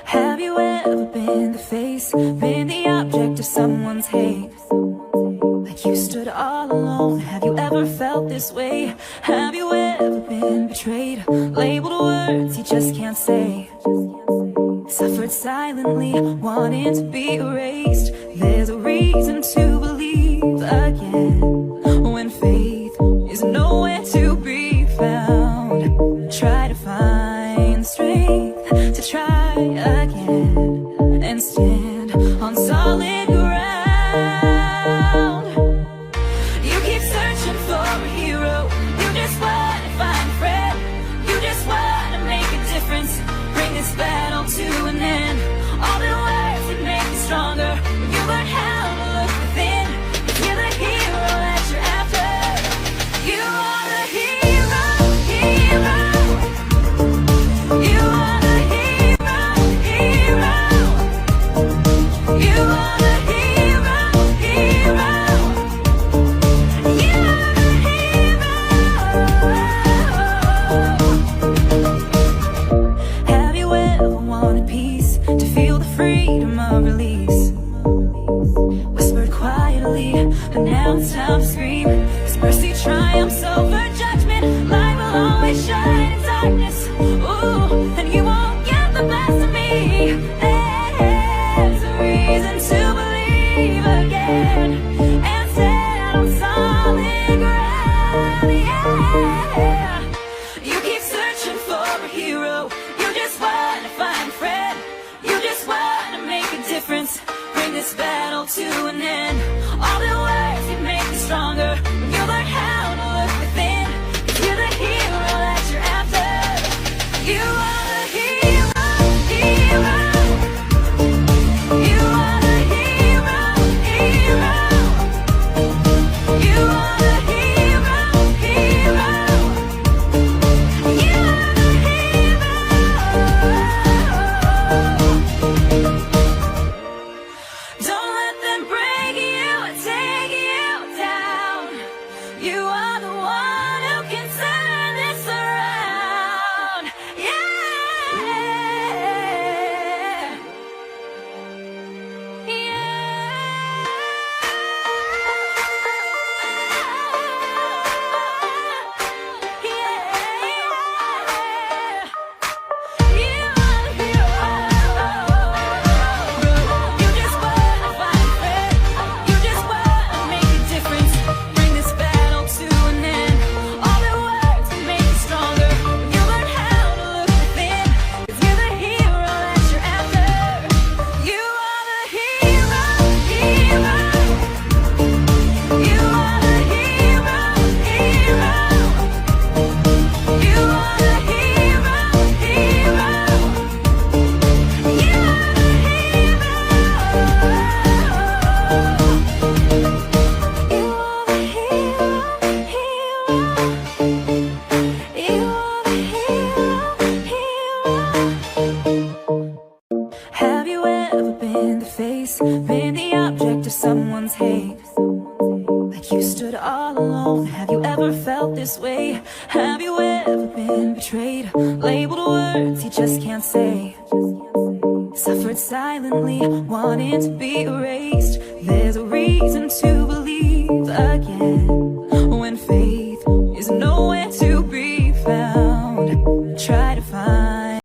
Have you ever been the face, been the object of someone's hate? Like you stood all alone, have you ever felt this way? Have you ever been betrayed, labeled words you just can't say? Suffered silently, wanting to be erased. There's a reason to believe again, when faith is nowhere to be found. Try to find strength to try again and stand on solid ground. You keep searching for a hero, you just want to find a friend, you just want to make a difference, bring this battle to an end. All the words that make you stronger, when you learn how to look within, if you're the hero that you're after. You are the hero, hero. You are the hero, hero. You are the hero, hero. You are the hero. Have you ever wanted peace, to feel the freedom of release? Whispered quietly, but now it's time to scream. Cause mercy triumphs over judgment, light will always shine in darkness. Ooh, and you won't get the best of me. There's a reason to believe again and stand on solid ground, yeah. You keep searching for a hero, you just want to find a friend, you just want to make a difference, bring this battle to an end. All the words that make you stronger, when you learn how to look within, if you're the hero that you're after. You are the hero, hero. You are the hero, hero. You are the hero, hero. You are the hero. Don't let them break you or take you down. You are the one who can turn this around. Yeah, have you ever been the face, been the object of someone's hate? Like you stood all alone, have you ever felt this way? Have you ever been betrayed, labeled words you just can't say? Suffered silently, wanting to be erased. There's a reason to believe again